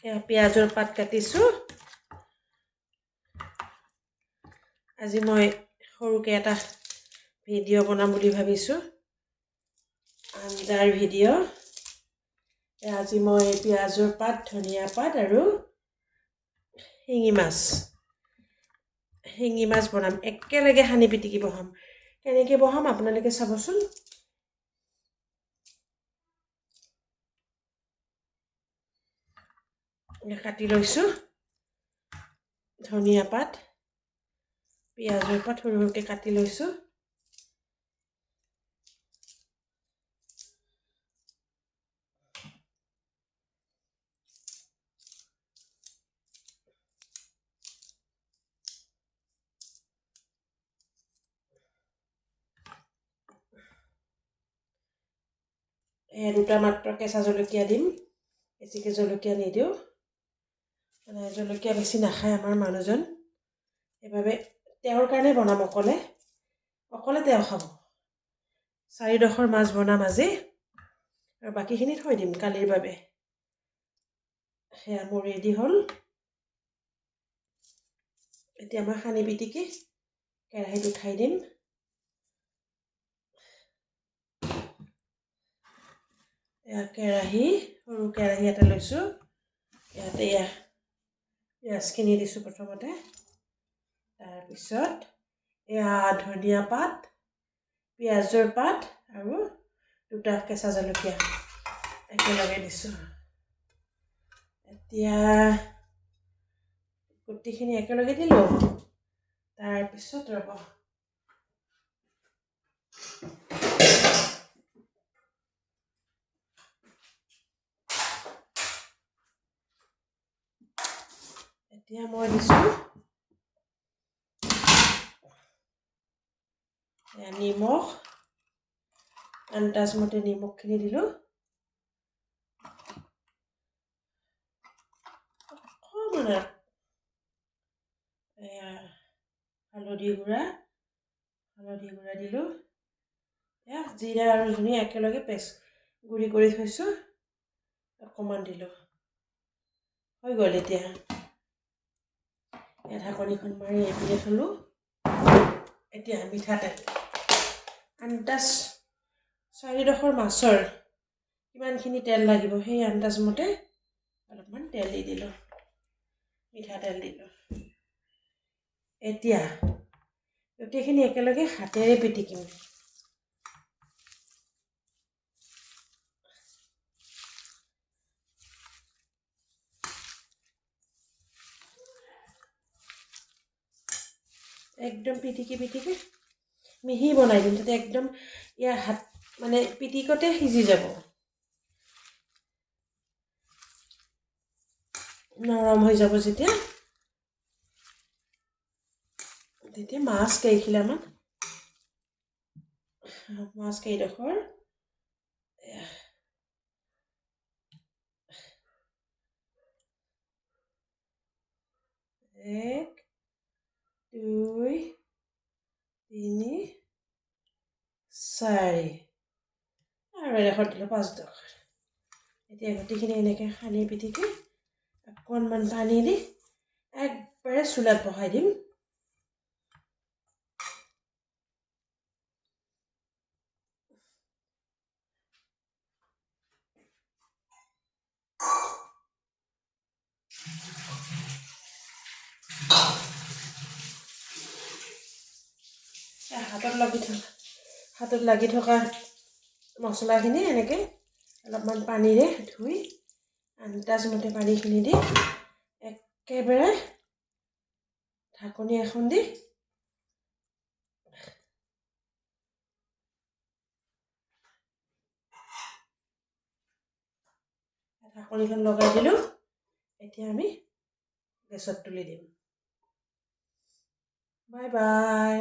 পিঁয়াজৰ পাত কাটিছোঁ। আজি মই সৰুকৈ এটা ভিডিঅ' বনাম বুলি ভাবিছোঁ, আঞ্জাৰ ভিডিঅ'। আজি মই পিঁয়াজৰ পাত, ধনিয়া পাত আৰু শিঙি মাছ বনাম। একেলগে সানি পিটিকি বহাম। কেনেকৈ বহাম আপোনালোকে চাবচোন। কাটি লৈছোঁ ধনিয়া পাত, পিঁয়াজৰ পাত সৰু সৰুকৈ কাটি লৈছোঁ। দুটা মাত্ৰ কেঁচা জলকীয়া দিম, বেছিকৈ জলকীয়া নিদিওঁ। মানে জলকীয়া বেছি নাখায় আমাৰ মানুহজন, সেইবাবে তেওঁৰ কাৰণে বনাম। অকলে তেওঁ খাব। 4ডোখৰ মাছ বনাম আজি, আৰু বাকীখিনি থৈ দিম কালিৰ বাবে। সেয়া মোৰ ৰেডি হ'ল। এতিয়া মই সানি পিটিকি কেৰাহীত উঠাই দিম। কেৰাহী, সৰু কেৰাহী এটা লৈছোঁ। ইয়াতে পিঁয়াজখিনি দিছোঁ প্ৰথমতে। তাৰপিছত ধনিয়া পাত, পিঁয়াজৰ পাত আৰু দুটা কেঁচা জলকীয়া একেলগে দিছোঁ। এতিয়া গোটেইখিনি একেলগে দিলোঁ। তাৰপিছত ৰ'ব, এতিয়া মই দিছোঁ নিমখ, আন্দাজমতে নিমখখিনি দিলোঁ। অকণমান হালধি গুড়া দিলোঁ। জিৰা আৰু ধনিয়া একেলগে গুড়ি কৰি থৈছোঁ, অকণমান দিলোঁ। হৈ গ'ল। এতিয়া ঢাকনিখন মাৰি এইপিনে থলোঁ। এতিয়া মিঠাতেল, আন্দাজ 4ডোখৰ মাছৰ কিমানখিনি তেল লাগিব সেই আন্দাজমতে অলপমান তেল দি দিলোঁ, মিঠাতেল দিলোঁ। এতিয়া গোটেইখিনি একেলগে হাতেৰে পিটিকিম। একদম পিটিকি মিহি বনাই দিম, যাতে একদম মানে পিটিকতে সিজি যাব, নৰম হৈ যাব যেতিয়া মাছ কেইডোখৰ 1, 2, 3, 4 আৰু এডোখৰ দিলোঁ 5ডোখৰ। এতিয়া গোটেইখিনি এনেকৈ সানি পিটিকি অকণমান পানী দি একবাৰে চুলাত বহাই দিম। হাতত লাগি থকা মছলাখিনি এনেকৈ অলপমান পানীৰে ধুই আন্দাজমতে পানীখিনি দি একেবাৰে ঢাকনি এখন দি ঢাকনিখন লগাই দিলোঁ। এতিয়া আমি গেছত তুলি দিম। Bye bye.